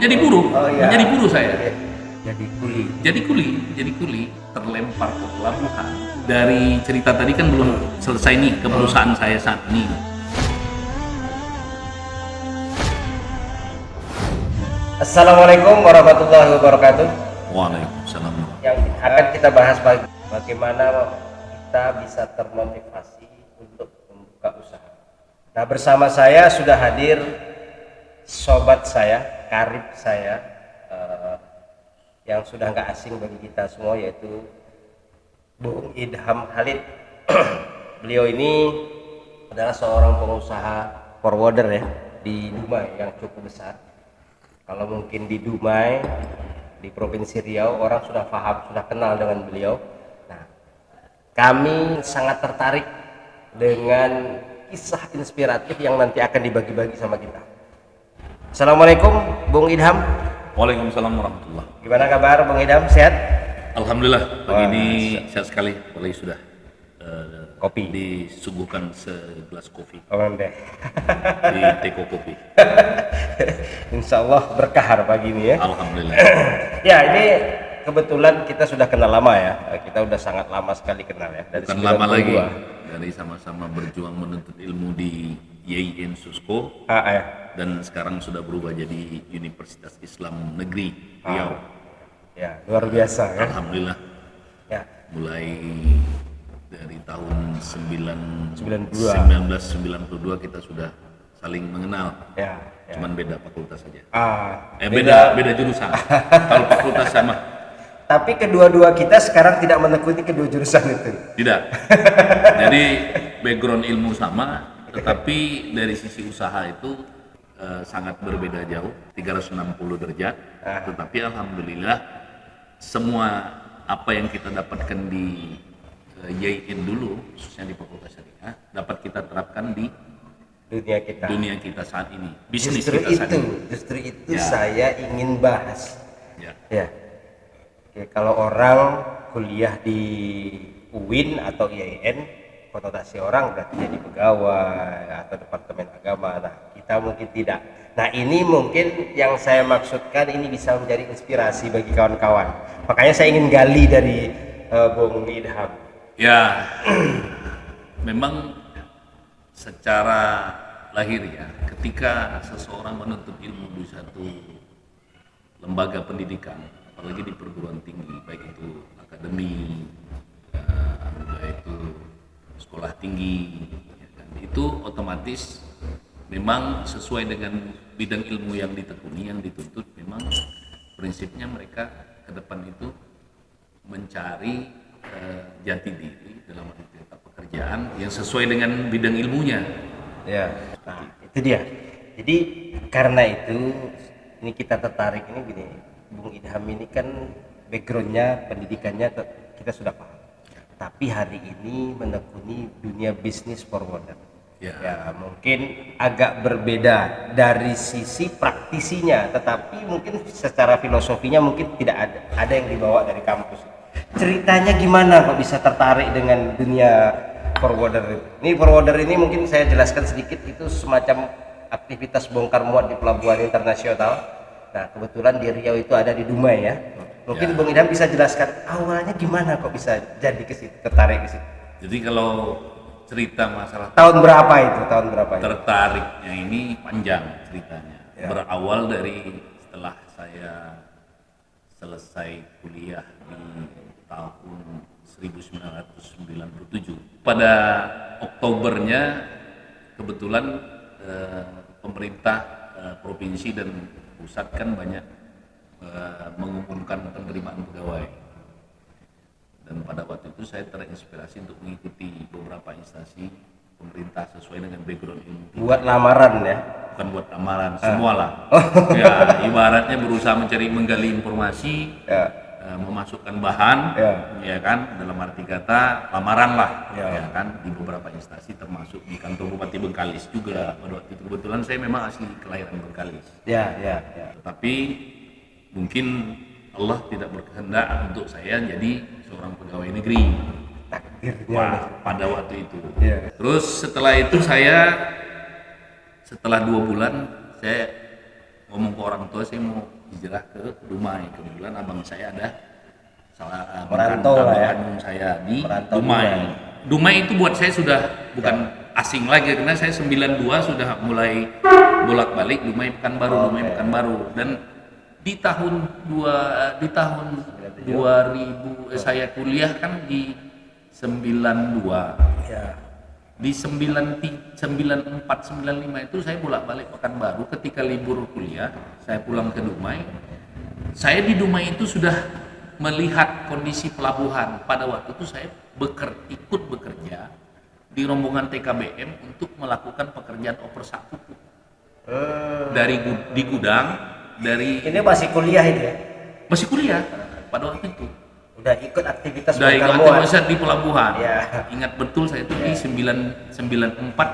menjadi buruh, iya. menjadi buruh saya. Jadi kuli. Jadi kuli terlempar ke pelabuhan. Dari cerita tadi kan belum selesai nih ke perusahaan saya saat ini. Assalamualaikum warahmatullahi wabarakatuh. Waalaikumsalam. Yang akan kita bahas bagaimana kita bisa termotivasi untuk membuka usaha. Nah, bersama saya sudah hadir sobat saya, karib saya, yang sudah nggak asing bagi kita semua, yaitu Bung Idham Khalid. Beliau ini adalah seorang pengusaha forwarder ya di Dumai yang cukup besar. Kalau mungkin di Dumai, di Provinsi Riau, orang sudah paham, sudah kenal dengan beliau. Nah, kami sangat tertarik dengan kisah inspiratif yang nanti akan dibagi-bagi sama kita. Assalamualaikum Bung Idham. Waalaikumsalam warahmatullah. Gimana kabar Bung Idham? Sehat? Alhamdulillah, pagi ini sehat sekali. Apalagi sudah Kopi. disuguhkan segelas kopi Oh, deh. di Teko Kopi. Insya Allah berkah pagi ini ya. Alhamdulillah. Ya, ini kebetulan kita sudah kenal lama ya. Kita udah sangat lama sekali kenal ya. Dari Bukan lama 92. lagi, dari sama-sama berjuang menuntut ilmu di YIN Susko, Ya. dan sekarang sudah berubah jadi Universitas Islam Negeri Riau. Ya, luar biasa ya. Alhamdulillah, Ya. mulai dari tahun 92. 1992 kita sudah saling mengenal. Ya. Cuman beda fakultas saja. Beda jurusan. Kalau fakultas sama. Tapi kedua-dua kita sekarang tidak menekuni kedua jurusan itu. Tidak. Jadi background ilmu sama, tetapi dari sisi usaha itu sangat berbeda jauh, 360 derajat. Tetapi alhamdulillah semua apa yang kita dapatkan di YIN dulu, khususnya di Fakultas Syariah, dapat kita terapkan di dunia kita saat ini, bisnis Justru kita saat itu, ini. justru itu Ya. saya ingin bahas. Ya. Ya. Oke, kalau orang kuliah di UIN atau IAIN, konotasi orang berarti jadi pegawai atau departemen agama. Nah, kita mungkin tidak. Nah, ini mungkin yang saya maksudkan, ini bisa menjadi inspirasi bagi kawan-kawan. Makanya saya ingin gali dari Bung Idham. Ya, memang secara lahir ya, ketika seseorang menuntut ilmu di satu lembaga pendidikan, apalagi di perguruan tinggi, baik itu akademi, baik itu sekolah tinggi, ya kan, itu otomatis memang sesuai dengan bidang ilmu yang ditekuni, yang dituntut. Memang prinsipnya mereka ke depan itu mencari jati diri dalam arti pekerjaan yang sesuai dengan bidang ilmunya. Ya, nah, itu dia. Jadi karena itu ini kita tertarik ini gini, Bung Idham ini kan backgroundnya, pendidikannya kita sudah paham. Tapi hari ini menekuni dunia bisnis forwarder. Ya, mungkin agak berbeda dari sisi praktisinya, tetapi mungkin secara filosofinya mungkin tidak ada yang dibawa dari kampus. Ceritanya gimana kok bisa tertarik dengan dunia forwarder? Ini forwarder ini mungkin saya jelaskan sedikit, itu semacam aktivitas bongkar muat di pelabuhan internasional. Nah, kebetulan di Riau itu ada di Dumai ya. Mungkin Bung Idham bisa jelaskan awalnya gimana kok bisa jadi ke situ, tertarik ke situ. Jadi kalau cerita masalah Tahun berapa itu? Tahun berapa itu? tertariknya ini panjang ceritanya. Ya. Berawal dari setelah saya selesai kuliah di tahun 1997. Pada Oktobernya kebetulan pemerintah provinsi dan pusat kan banyak mengumumkan penerimaan pegawai. Dan pada waktu itu saya terinspirasi untuk mengikuti beberapa instansi pemerintah sesuai dengan background ilmu. Buat lamaran ya? Bukan buat lamaran, semualah. Ya, ibaratnya berusaha menggali informasi, memasukkan bahan, ya kan, dalam arti kata lamaran lah, ya kan, di beberapa instansi termasuk di kantor Bupati Bengkalis juga. Pada waktu itu kebetulan saya memang asli kelahiran Bengkalis. Ya. Tetapi mungkin Allah tidak berkehendak untuk saya jadi seorang pegawai negeri. Pada waktu itu. Terus setelah itu setelah 2 bulan saya ngomong ke orang tua saya mau hijrah ke Dumai. Kebetulan abang saya ada Merantau lah ya. kandung saya di Merantau Dumai. Dumai. Dumai itu buat saya sudah bukan asing lagi karena saya 92 sudah mulai bolak-balik Dumai Pekanbaru, Dumai Pekanbaru. Dan di tahun 2000 saya kuliah kan di 92. Ya. Di 94 95 itu saya bolak-balik Pekanbaru. Ketika libur kuliah saya pulang ke Dumai. Saya di Dumai itu sudah melihat kondisi pelabuhan. Pada waktu itu saya ikut bekerja di rombongan TKBM untuk melakukan pekerjaan operasi pupuk di gudang. Ini masih kuliah itu ya? Masih kuliah pada waktu itu. Udah ikut aktivitas Udah ikut perkamuan. aktivitas di pelabuhan. Ya. Ingat betul saya itu di 94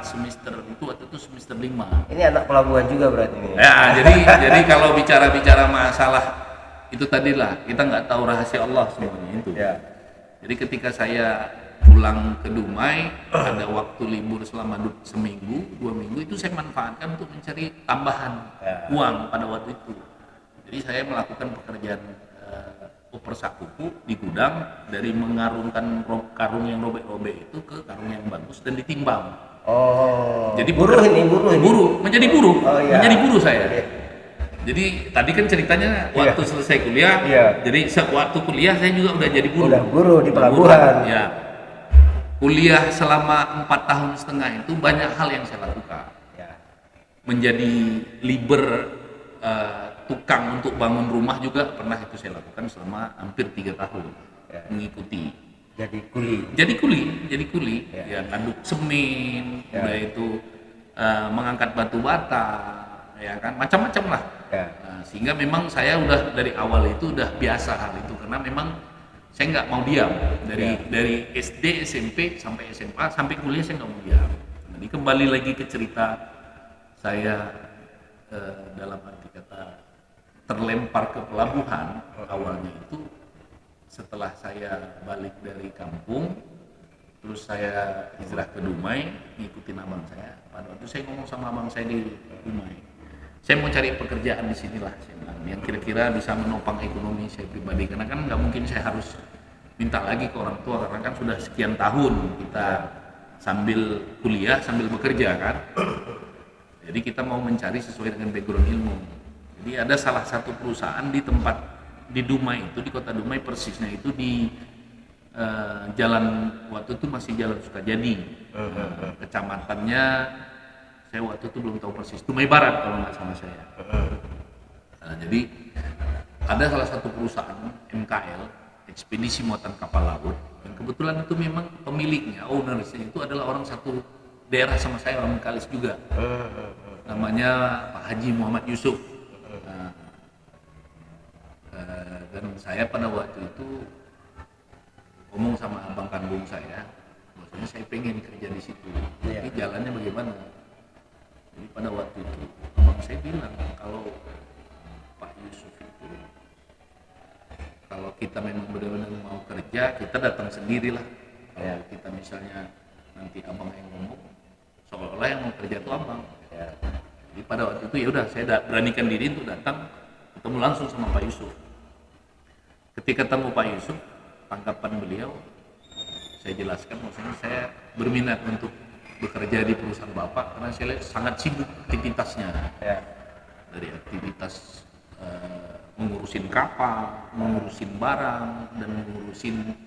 semester itu waktu itu semester 5. Ini anak pelabuhan juga berarti ini. Ya, jadi kalau bicara masalah itu tadilah kita nggak tahu rahasia Allah semuanya itu. Ya. Jadi ketika saya pulang ke Dumai, ada waktu libur selama seminggu, 2 minggu itu saya manfaatkan untuk mencari tambahan uang pada waktu itu. Jadi saya melakukan pekerjaan operasi pupuk di gudang, dari mengarungkan karung yang robek-robek itu ke karung yang bagus dan ditimbang. Oh. Jadi buruh ini. menjadi buruh, Oh, iya. menjadi buruh saya. Oke. Jadi tadi kan ceritanya waktu selesai kuliah, jadi waktu kuliah saya juga udah jadi buruh. Udah buruh di pelabuhan. Ya. Kuliah selama 4 tahun setengah itu banyak hal yang saya lakukan. Ya. Menjadi liber tukang untuk bangun rumah juga pernah itu saya lakukan selama hampir 3 tahun. Mengikuti. Jadi kuli. Ya, ngaduk semen, udah itu mengangkat batu bata, ya kan, macam-macam lah. Nah, sehingga memang saya udah dari awal itu udah biasa hal itu karena memang saya nggak mau diam dari SD, SMP sampai SMA sampai kuliah saya nggak mau diam. Jadi kembali lagi ke cerita saya dalam arti kata terlempar ke pelabuhan awalnya itu setelah saya balik dari kampung, terus saya hijrah ke Dumai ngikutin abang saya. Pada waktu saya ngomong sama abang saya di Dumai, saya mau cari pekerjaan di sinilah, saya bilang, yang kira-kira bisa menopang ekonomi saya pribadi, karena kan nggak mungkin saya harus minta lagi ke orang tua karena kan sudah sekian tahun kita sambil kuliah sambil bekerja kan. Jadi kita mau mencari sesuai dengan background ilmu. Jadi ada salah satu perusahaan di tempat di Dumai itu, di kota Dumai persisnya itu di jalan, waktu itu masih Jalan Sukajadi, kecamatannya saya waktu itu belum tahu persis, Dumai Barat kalau nggak salah saya. Nah, jadi ada salah satu perusahaan MKL, ekspedisi muatan kapal laut, dan kebetulan itu memang pemiliknya, ownersnya itu adalah orang satu daerah sama saya, orang Bengkalis juga, namanya Pak Haji Muhammad Yusuf. Dan saya pada waktu itu ngomong sama abang kandung saya, maksudnya saya pengen kerja di situ, tapi jalannya bagaimana? Jadi pada waktu itu abang saya bilang, kalau Pak Yusuf itu, kalau kita memang benar-benar mau kerja, kita datang sendirilah. Kalau kita misalnya nanti abang yang ngomong, seolah-olah yang mau kerja itu abang. Jadi pada waktu itu ya udah, saya beranikan diri untuk datang ketemu langsung sama Pak Yusuf. Ketika ketemu Pak Yusuf, tanggapan beliau, saya jelaskan maksudnya saya berminat untuk bekerja di perusahaan Bapak karena saya lihat sangat sibuk aktivitasnya. Dari aktivitas mengurusin kapal, mengurusin barang, dan mengurusin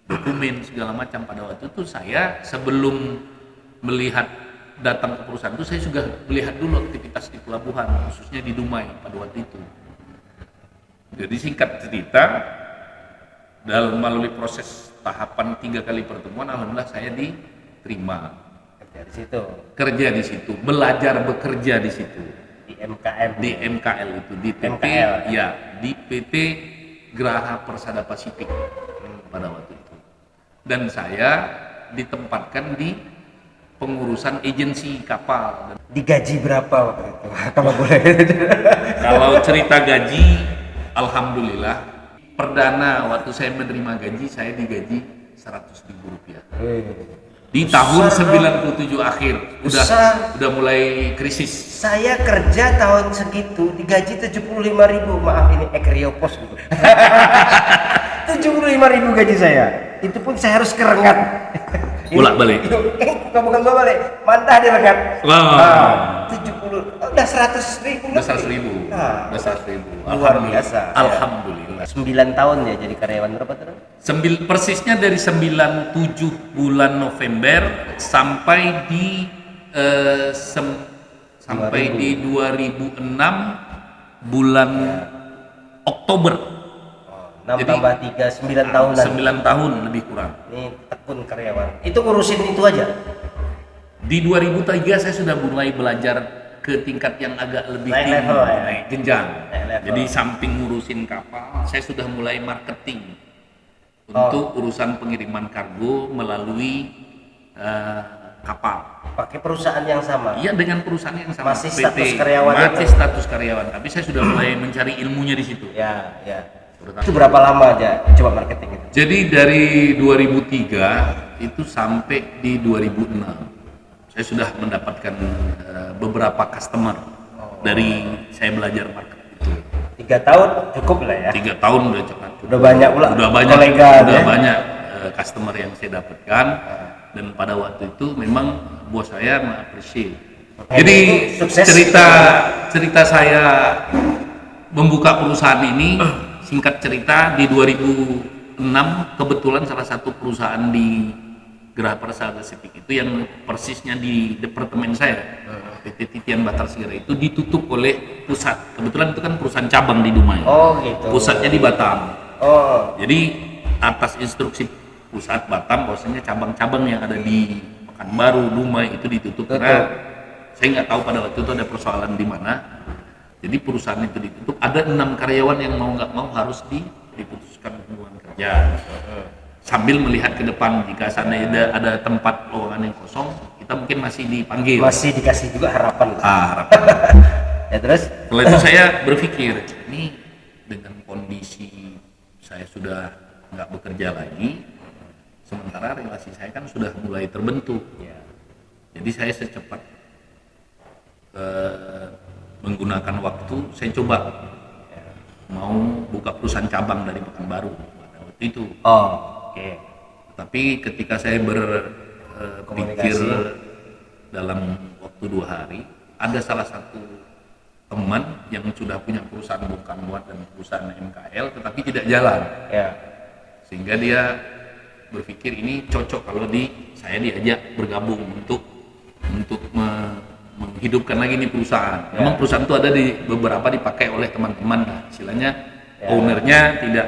dokumen segala macam. Pada waktu itu saya sebelum melihat datang ke perusahaan itu, saya juga melihat dulu aktivitas di pelabuhan, khususnya di Dumai pada waktu itu. Jadi singkat cerita, dalam melalui proses tahapan 3 kali pertemuan, alhamdulillah saya diterima kerja di situ, belajar bekerja di situ, di MKL itu, di PT di PT Geraha Persada Pasifik pada waktu itu. Dan saya ditempatkan di pengurusan agensi kapal. Digaji berapa waktu itu? Kalau boleh. Kalau cerita gaji, alhamdulillah perdana waktu saya menerima gaji, saya digaji 100.000 rupiah. Di tahun Besar, 97 akhir Besar. udah mulai krisis. Saya kerja tahun segitu digaji 75.000, maaf ini ekriopos gitu. 75.000 gaji saya. Itu pun saya harus kerengat. Bolak-balik. Bukan balik, mantah dia rengat. Wah. 70, udah 100.000. Udah 100.000. Nah, Udah 100.000. luar biasa. Alhamdulillah. 9 tahun ya jadi karyawan, berapa terus? Persisnya dari 97 bulan November sampai di sampai di 2006 bulan Oktober. 6 Jadi, tambah 3, 9 tahunan. 9 tahun lebih kurang. Ini tekun karyawan. Itu ngurusin itu aja. Di 2003 saya sudah mulai belajar ke tingkat yang agak lebih Naik tinggi, level ya? naik jenjang. Naik level. Jadi samping ngurusin kapal, saya sudah mulai marketing untuk urusan pengiriman kargo melalui kapal. Pakai perusahaan yang sama. Iya, dengan perusahaan yang sama. Masih status karyawan masih itu? status karyawan. Tapi saya sudah mulai mencari ilmunya di situ. Ya, ya. Itu berapa lama aja coba marketing itu? Jadi dari 2003 itu sampai di 2006 saya sudah mendapatkan beberapa customer dari saya belajar marketing itu. 3 tahun cukup lah ya. 3 tahun udah cepat. Udah banyak pula. Udah banyak. Kolega, udah ya? banyak customer yang saya dapatkan. Dan pada waktu itu memang bos saya mengapresiasi. Jadi Sukses. cerita saya membuka perusahaan ini, singkat cerita di 2006 kebetulan salah satu perusahaan di Geraha Persada Sepik itu yang persisnya di departemen saya, PT Titian Batar Segara itu ditutup oleh pusat. Kebetulan itu kan perusahaan cabang di Dumai. Oh gitu. Pusatnya di Batam. Oh. Jadi atas instruksi pusat Batam, bahwasanya cabang-cabang yang ada di Pekanbaru, Dumai itu ditutup karena saya nggak tahu pada waktu itu ada persoalan di mana. Jadi perusahaan itu ditutup. Ada 6 karyawan yang mau nggak mau harus diputuskan hubungan kerja. Sambil melihat ke depan jika sana ada tempat lowongan yang kosong, kita mungkin masih dipanggil. Masih dikasih juga harapan. Harapan. Ya terus? Setelah itu saya berpikir, ini dengan kondisi saya sudah nggak bekerja lagi, sementara relasi saya kan sudah mulai terbentuk. Ya. Jadi saya secepat menggunakan waktu, saya coba mau buka perusahaan cabang dari Pekanbaru pada waktu itu. Oh, oke. Tapi ketika saya berpikir dalam waktu 2 hari, ada salah satu teman yang sudah punya perusahaan bongkar muat dan perusahaan MKL, tetapi tidak jalan. Ya. Sehingga dia berpikir ini cocok kalau saya diajak bergabung untuk menghidupkan lagi nih perusahaan. Memang perusahaan itu ada di beberapa dipakai oleh teman-teman, istilahnya ownernya tidak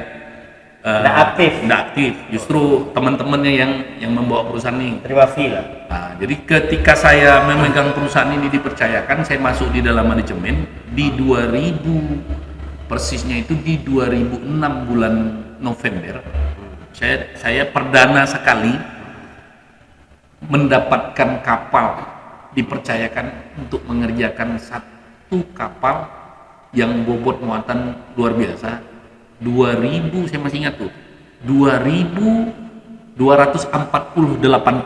aktif. Justru teman-temannya yang membawa perusahaan ini. Terima fee lah. Nah, jadi ketika saya memegang perusahaan ini dipercayakan, saya masuk di dalam manajemen di 2000, persisnya itu di 2006 bulan November. Saya perdana sekali mendapatkan kapal, dipercayakan untuk mengerjakan satu kapal yang bobot muatan luar biasa, 2000, saya masih ingat tuh, 2.248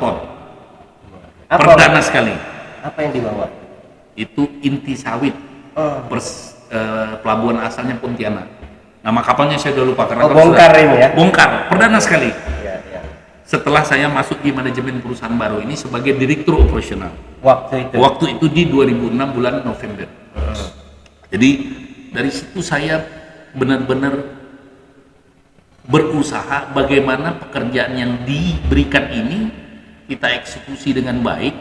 ton. Perdana sekali. Apa yang dibawa? Itu inti sawit. Pelabuhan asalnya Pontianak. Nama kapalnya saya udah lupa karena bongkar ini ya? Bongkar, perdana sekali. Ya, ya. Setelah saya masuk di manajemen perusahaan baru ini sebagai direktur operasional. Waktu itu di 2006 bulan November. Jadi dari situ saya benar-benar berusaha bagaimana pekerjaan yang diberikan ini kita eksekusi dengan baik,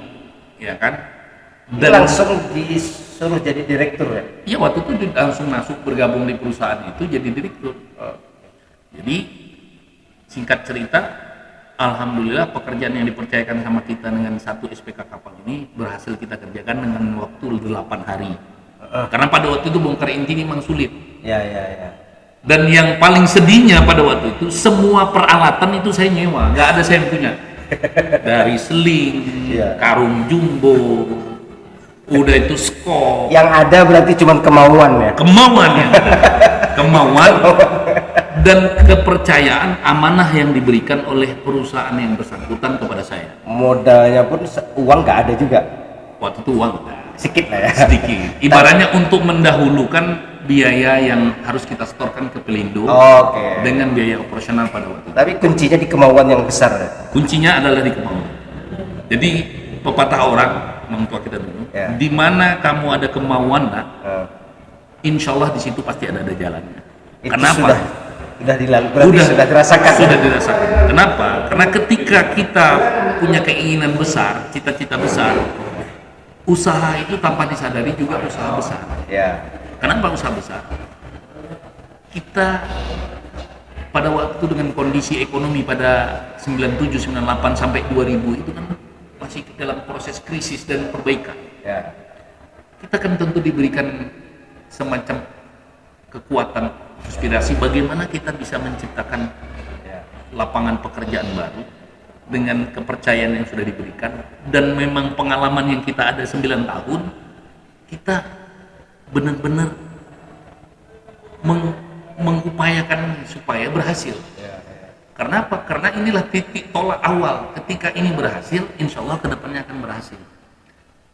ya kan? Dan langsung disuruh jadi direktur ya? Iya, waktu itu langsung masuk bergabung di perusahaan itu jadi direktur. Jadi singkat cerita, alhamdulillah pekerjaan yang dipercayakan sama kita dengan satu SPK kapal ini berhasil kita kerjakan dengan waktu 8 hari. Karena pada waktu itu bongkar inti ini memang sulit. Ya. Dan yang paling sedihnya pada waktu itu semua peralatan itu saya nyewa, nggak ada saya yang punya. Dari seling, karung jumbo, udah itu skop. Yang ada berarti cuma kemauan ya? Kemauan dan kepercayaan amanah yang diberikan oleh perusahaan yang bersangkutan kepada saya. modalnya pun uang nggak ada juga, Waktu itu uang sedikit lah ya. sedikit. Ibaratnya untuk mendahulukan biaya yang harus kita setorkan ke Pelindo Oke. dengan biaya operasional pada waktu itu. Tapi kuncinya di kemauan yang besar. Kuncinya adalah di kemauan. Jadi pepatah orang tua kita dulu, Ya. di mana kamu ada kemauan, nak, Nah, insya Allah di situ pasti ada jalannya. itu Kenapa? sudah dilakukan, sudah dirasakan. Sudah dirasakan. Kenapa? Karena ketika kita punya keinginan besar, cita-cita besar, usaha itu tanpa disadari juga usaha besar. Ya. Kenapa usaha besar? Kita pada waktu dengan kondisi ekonomi pada 97, 98 sampai 2000 itu kan masih dalam proses krisis dan perbaikan. Ya. Kita kan tentu diberikan semacam kekuatan, inspirasi bagaimana kita bisa menciptakan Ya. lapangan pekerjaan baru dengan kepercayaan yang sudah diberikan, dan memang pengalaman yang kita ada 9 tahun, kita benar-benar mengupayakan supaya berhasil. Ya. Karena apa? Karena inilah titik tolak awal. Ketika ini berhasil, insya Allah kedepannya akan berhasil.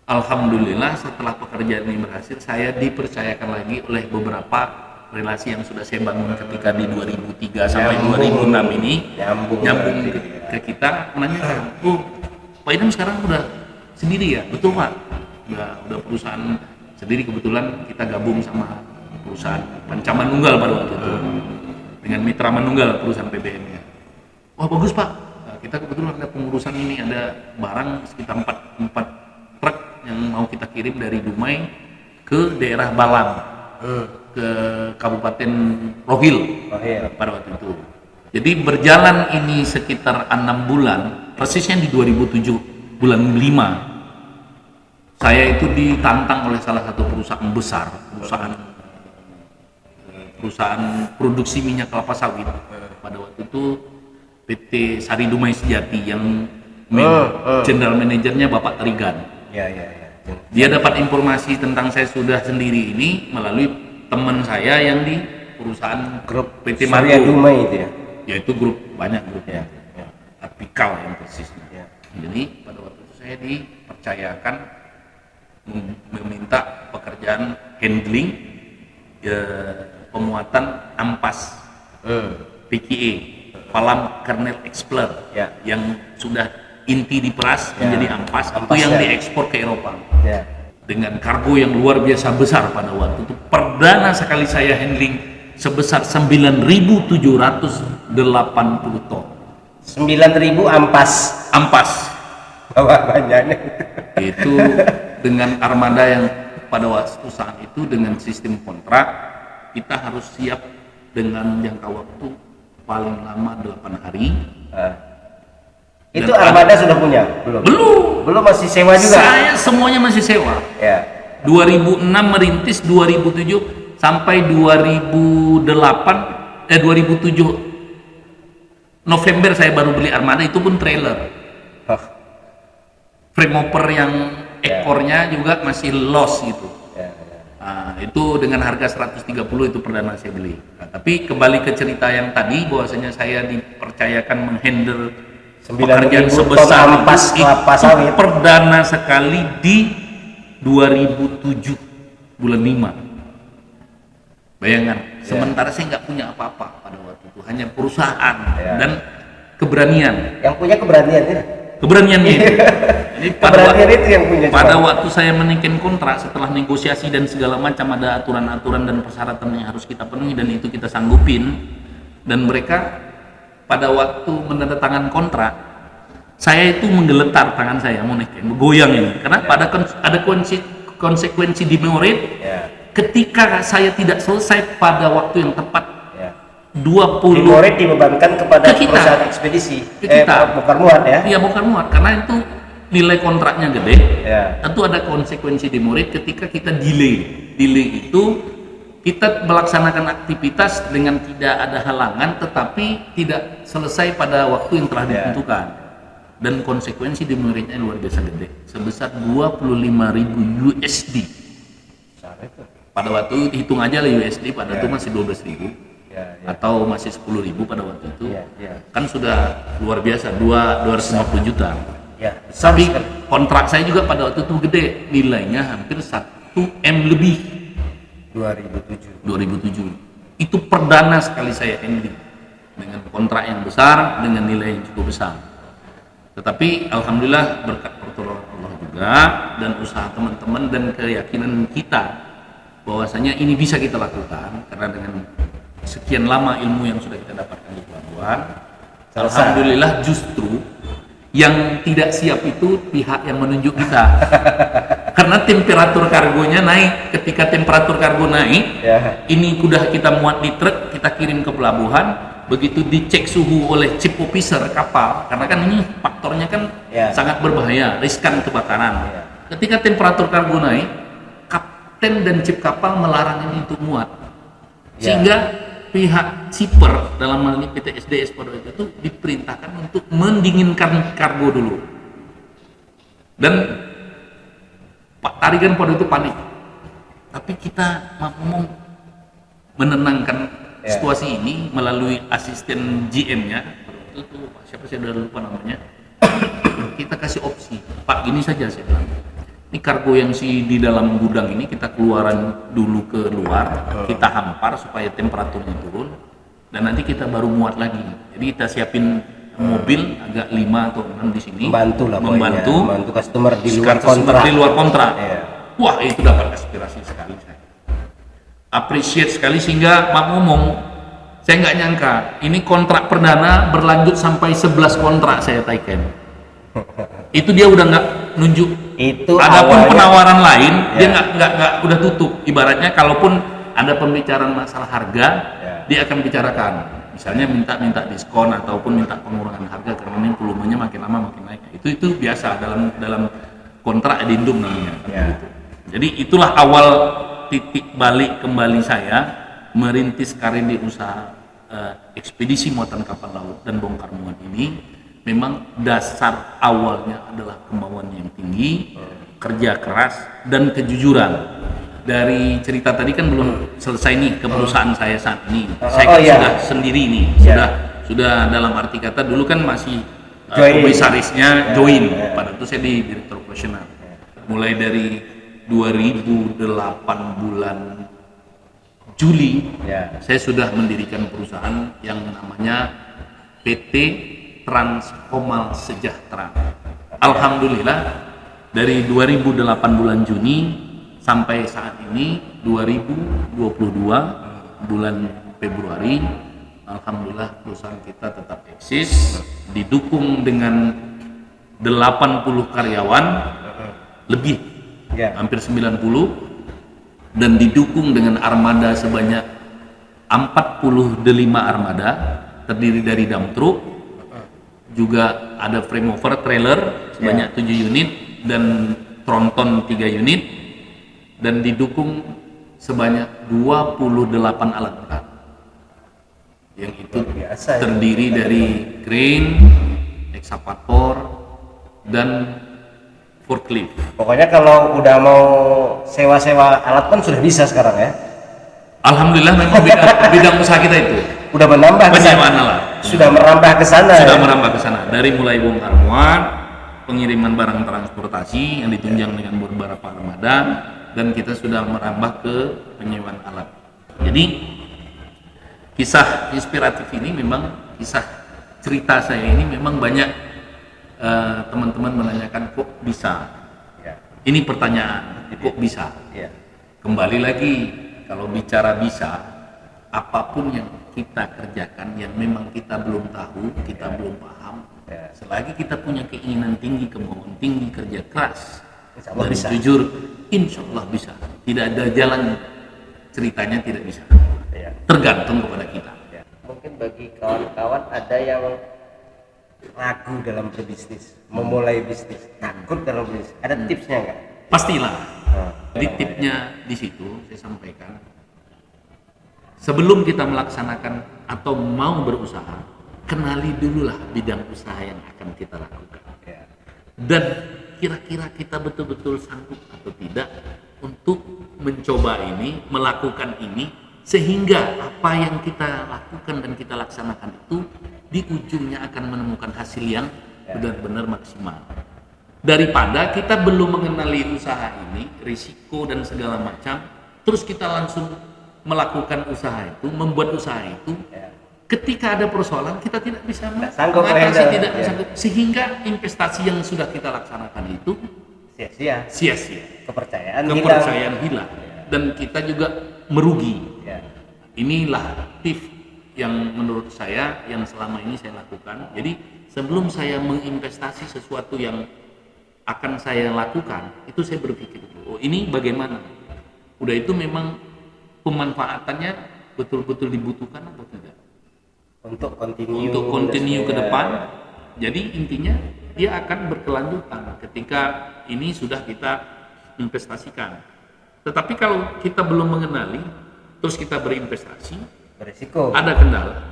Alhamdulillah setelah pekerjaan ini berhasil, saya dipercayakan lagi oleh beberapa relasi yang sudah saya bangun ketika di 2003 sampai 2006 ini, nyambung ke kita, menanyakan, oh Pak Idam sekarang udah sendiri ya? Betul Pak? Udah perusahaan sendiri, kebetulan kita gabung sama perusahaan Panca Manunggal pada waktu itu, dengan Mitra Manunggal perusahaan PBM nya. Wah bagus Pak, nah, kita kebetulan ada pengurusan ini, ada barang sekitar 4 truk yang mau kita kirim dari Dumai ke daerah Balang, ke Kabupaten Rohil pada waktu itu. Jadi berjalan ini sekitar 6 bulan, persisnya di 2007 bulan 5, saya itu ditantang oleh salah satu perusahaan besar, perusahaan produksi minyak kelapa sawit pada waktu itu, PT Sari Dumai Sejati, yang general manajernya Bapak Terigan. Ya. Dia dapat informasi tentang saya sudah sendiri ini melalui teman saya yang di perusahaan Grup PT Surya Margo, Dumai itu ya. yaitu grup, banyak grupnya, Ya. Apikal yang persisnya. Ya. Jadi pada waktu itu saya dipercayakan meminta pekerjaan handling, pemuatan ampas PKE, Palam Kernel Explorer, Ya. yang sudah inti diperas Ya. menjadi ampas, Ampas, itu yang ya. diekspor ke Eropa Ya. dengan kargo yang luar biasa besar pada waktu itu. Perdana sekali saya handling sebesar 9.780 ton 9.000 ampas. ampas. Wah, banyaknya. Itu dengan armada yang pada waktu saat itu dengan sistem kontrak, kita harus siap dengan jangka waktu paling lama 8 hari. Itu Dan armada sudah punya? Belum masih sewa juga? Saya semuanya masih sewa. Ya. 2006 merintis, 2007 sampai 2007 November saya baru beli armada, itu pun trailer. Frame hopper yang ekornya juga masih loss gitu. Ya. Nah, itu dengan harga 130 itu perdana saya beli. Nah, tapi kembali ke cerita yang tadi, bahwasanya saya dipercayakan menghandle 9.000 pekerjaan ton sebesar ampas kelapa sawit. perdana sekali di 2007 bulan 5. Bayangkan, sementara saya nggak punya apa-apa pada waktu itu, hanya perusahaan dan keberanian. Yang punya keberaniannya. Keberaniannya itu. Jadi Keberanian itu yang punya. pada waktu saya menaikkan kontrak, setelah negosiasi dan segala macam, ada aturan-aturan dan persyaratan yang harus kita penuhi, dan itu kita sanggupin, dan mereka pada waktu menandatangani kontrak, saya itu menggeletar tangan saya, mau naikkan, goyang ini, karena ada konsekuensi demerit. Ketika saya tidak selesai pada waktu yang tepat, 20 demerit dibebankan kepada ke kita. perusahaan ekspedisi, Ke kita. bongkar muat ya. Iya, bongkar muat, karena itu nilai kontraknya gede. Tentu ada konsekuensi demerit ketika kita delay itu kita melaksanakan aktivitas dengan tidak ada halangan, tetapi tidak selesai pada waktu yang telah ditentukan. Dan konsekuensi demeritnya luar biasa gede, sebesar 25.000 USD. Pada waktu hitung aja lah USD, pada itu masih 12.000 atau masih 10.000 pada waktu itu. Kan sudah luar biasa, 250 juta. Ya, besar Tapi sekali. kontrak saya juga pada waktu itu gede, nilainya hampir 1 M lebih. 2007. Itu perdana sekali saya handling dengan kontrak yang besar, dengan nilai yang cukup besar. Tetapi alhamdulillah berkat pertolongan Allah juga dan usaha teman-teman dan keyakinan kita bahwasanya ini bisa kita lakukan karena dengan sekian lama ilmu yang sudah kita dapatkan di pelabuhan, Selesai. alhamdulillah justru yang tidak siap itu pihak yang menunjuk kita. Karena temperatur kargonya naik. Ketika temperatur kargo naik, Ya. ini udah kita muat di truk, kita kirim ke pelabuhan, begitu dicek suhu oleh chief officer kapal, karena kan ini faktornya kan Ya. sangat berbahaya, riskan kebakaran. Ya. Ketika temperatur kargo naik, kapten dan chief kapal melarang ini untuk muat. Ya. Sehingga pihak shipper dalam hal ini PT SDS pada waktu itu diperintahkan untuk mendinginkan kargo dulu. Dan Pak Tarigan pada itu panik. Tapi kita mampu menenangkan Ya. situasi ini melalui asisten GM-nya. Itu siapa saya udah lupa namanya. Kita kasih opsi, Pak, gini saja saya bilang. Ini kargo yang di dalam gudang ini kita keluaran dulu ke luar, kita hampar supaya temperaturnya turun, dan nanti kita baru muat lagi. Jadi kita siapin mobil agak 5 atau 6 di sini, Membantu lah pokoknya. Membantu customer di luar customer kontrak. di luar kontrak. Iya. Wah, itu dapat aspirasi sekali saya. Appreciate sekali sehingga Mak ngomong, saya nggak nyangka ini kontrak perdana berlanjut sampai 11 kontrak saya taiken. Itu dia udah nggak nunjuk. Itu Adapun awalnya- penawaran lain dia Ya. nggak udah tutup. Ibaratnya kalaupun ada pembicaraan masalah harga, Ya. dia akan bicarakan. Misalnya minta diskon ataupun minta pengurangan harga karena ini volumenya makin lama makin naik. Itu biasa dalam kontrak adendum namanya. Ya. Gitu. Jadi itulah awal titik balik kembali saya merintis karir di usaha ekspedisi muatan kapal laut dan bongkar muat ini. Memang dasar awalnya adalah kemauan yang tinggi, kerja keras dan kejujuran. Dari cerita tadi kan belum selesai nih ke perusahaan saya saat ini. Saya kan iya. sudah sendiri nih, Ya. sudah dalam arti kata dulu kan masih Join. komisarisnya Ya, join. ya. Pada itu saya di direktur operasional. Mulai dari 2008 bulan Juli, Ya. saya sudah mendirikan perusahaan yang namanya PT Transkomal Sejahtera. Alhamdulillah dari 2008 bulan Juni sampai saat ini 2022 bulan Februari, alhamdulillah perusahaan kita tetap eksis, didukung dengan 80 karyawan lebih, Ya. hampir 90, dan didukung dengan armada sebanyak 45 armada terdiri dari dump truck, juga ada frame over trailer sebanyak 7 unit dan tronton 3 unit, dan didukung sebanyak 28 alat berat yang itu Luar biasa ya. terdiri dari crane, ekskavator, dan forklift. Pokoknya kalau udah mau sewa-sewa alat pun sudah bisa sekarang ya. Alhamdulillah memang bidang usaha kita itu Udah menambah ke sana. penyewaan alat. Sudah merambah ke sana. Sudah ya? merambah ke sana dari mulai bongkar muat, pengiriman barang transportasi yang ditunjang dengan beberapa armada, dan kita sudah merambah ke penyewaan alat. Jadi kisah inspiratif ini memang kisah cerita saya ini memang banyak teman-teman menanyakan kok bisa. Ya. Ini pertanyaan, kok bisa? Ya. Kembali lagi, kalau bicara bisa, apapun yang kita kerjakan yang memang kita belum tahu, kita belum paham, Ya. selagi kita punya keinginan tinggi, kemauan tinggi, kerja keras, Insya Allah dan bisa. jujur, insya Allah bisa. Tidak ada jalan ceritanya tidak bisa. Ya. Tergantung kepada kita. Ya. Mungkin bagi kawan-kawan ada yang ragu dalam berbisnis, memulai bisnis, takut dalam bisnis. Ada tipsnya nggak? Pastilah. Jadi tipnya di situ saya sampaikan, sebelum kita melaksanakan atau mau berusaha, kenali dululah bidang usaha yang akan kita lakukan. Ya. Dan kira-kira kita betul-betul sanggup atau tidak untuk mencoba ini, melakukan ini, sehingga apa yang kita lakukan dan kita laksanakan itu di ujungnya akan menemukan hasil yang benar-benar maksimal. daripada kita belum mengenali usaha ini, risiko dan segala macam, terus kita langsung melakukan usaha itu, membuat usaha itu. Ketika ada persoalan kita tidak bisa sanggup mengatasi, tidak ya. sanggup, sehingga investasi yang sudah kita laksanakan itu sia-sia, kepercayaan hilang, dan kita juga merugi. Inilah tips yang menurut saya yang selama ini saya lakukan. Jadi sebelum saya menginvestasi sesuatu yang akan saya lakukan, itu saya berpikir dulu, oh ini bagaimana? Udah itu memang pemanfaatannya betul-betul dibutuhkan atau tidak? Untuk continue ke depan. Jadi intinya dia akan berkelanjutan ketika ini sudah kita investasikan. Tetapi kalau kita belum mengenali terus kita berinvestasi, berisiko, ada kendala,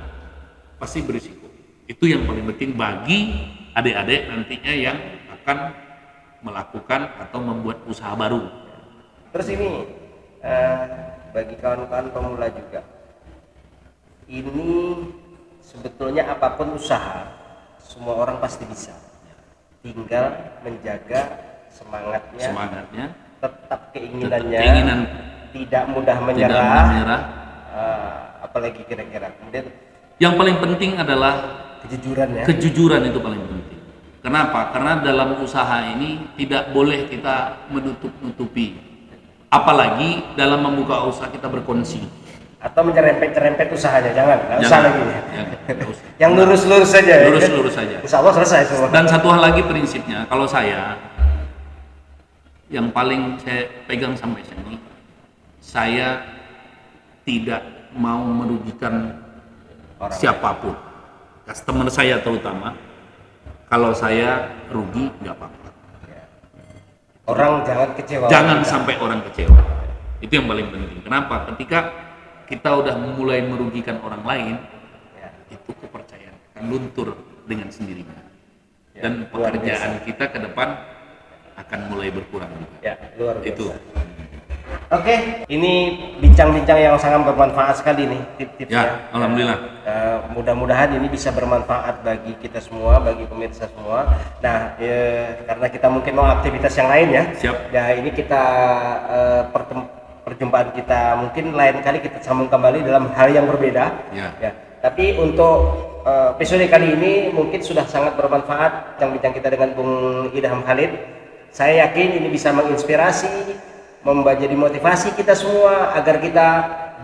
pasti berisiko. Itu yang paling penting bagi adik-adik nantinya yang akan melakukan atau membuat usaha baru. Terus ini bagi kawan-kawan pemula juga, ini sebetulnya apapun usaha, semua orang pasti bisa. Tinggal menjaga semangatnya, tetap keinginan, tidak mudah menyerah. Apalagi kira-kira. Kemudian yang paling penting adalah kejujuran itu paling penting. Kenapa? Karena dalam usaha ini tidak boleh kita menutup-nutupi. Apalagi dalam membuka usaha kita berkongsi. Atau menyerempet-nyerempet usahanya, nggak usah lagi. Jangan usah. Yang lurus-lurus saja. Lurus-lurus saja. Insya Allah selesai semua. Dan satu hal lagi prinsipnya, kalau saya yang paling saya pegang sampai sini, saya tidak mau merugikan siapapun, customer saya terutama. Kalau saya rugi nggak apa-apa. Orang jangan kecewa. Jangan sampai orang kecewa. Itu yang paling penting. Kenapa? Ketika kita udah mulai merugikan orang lain, itu kepercayaan akan luntur dengan sendirinya. Dan pekerjaan kita ke depan akan mulai berkurang juga. Luar biasa. Itu. Oke, ini bincang-bincang yang sangat bermanfaat sekali nih tip-tipsnya. Alhamdulillah. Mudah-mudahan ini bisa bermanfaat bagi kita semua, bagi pemirsa semua. Nah, karena kita mungkin mau aktivitas yang lain ya. Siap. Ya, ini kita perjumpaan kita mungkin lain kali kita sambung kembali dalam hal yang berbeda. Ya. Tapi untuk episode kali ini mungkin sudah sangat bermanfaat bincang-bincang kita dengan Bung Idham Khalid. Saya yakin ini bisa menginspirasi, menjadi motivasi kita semua agar kita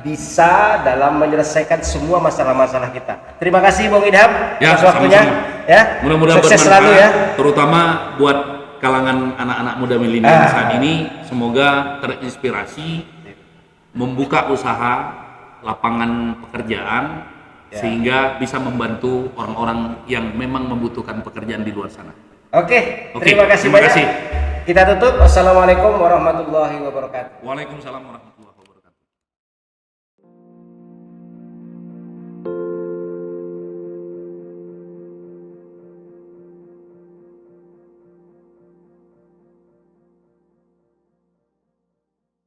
bisa dalam menyelesaikan semua masalah-masalah kita. Terima kasih Bung Idham atas waktunya. Sama-sama. Ya. Mudah-mudahan sukses bermanfaat, selalu ya. terutama buat kalangan anak-anak muda milenial saat ini. Semoga terinspirasi, membuka usaha, lapangan pekerjaan, sehingga bisa membantu orang-orang yang memang membutuhkan pekerjaan di luar sana. Oke, terima kasih banyak. Kita tutup. Wassalamualaikum warahmatullahi wabarakatuh. Waalaikumsalam warahmatullahi wabarakatuh.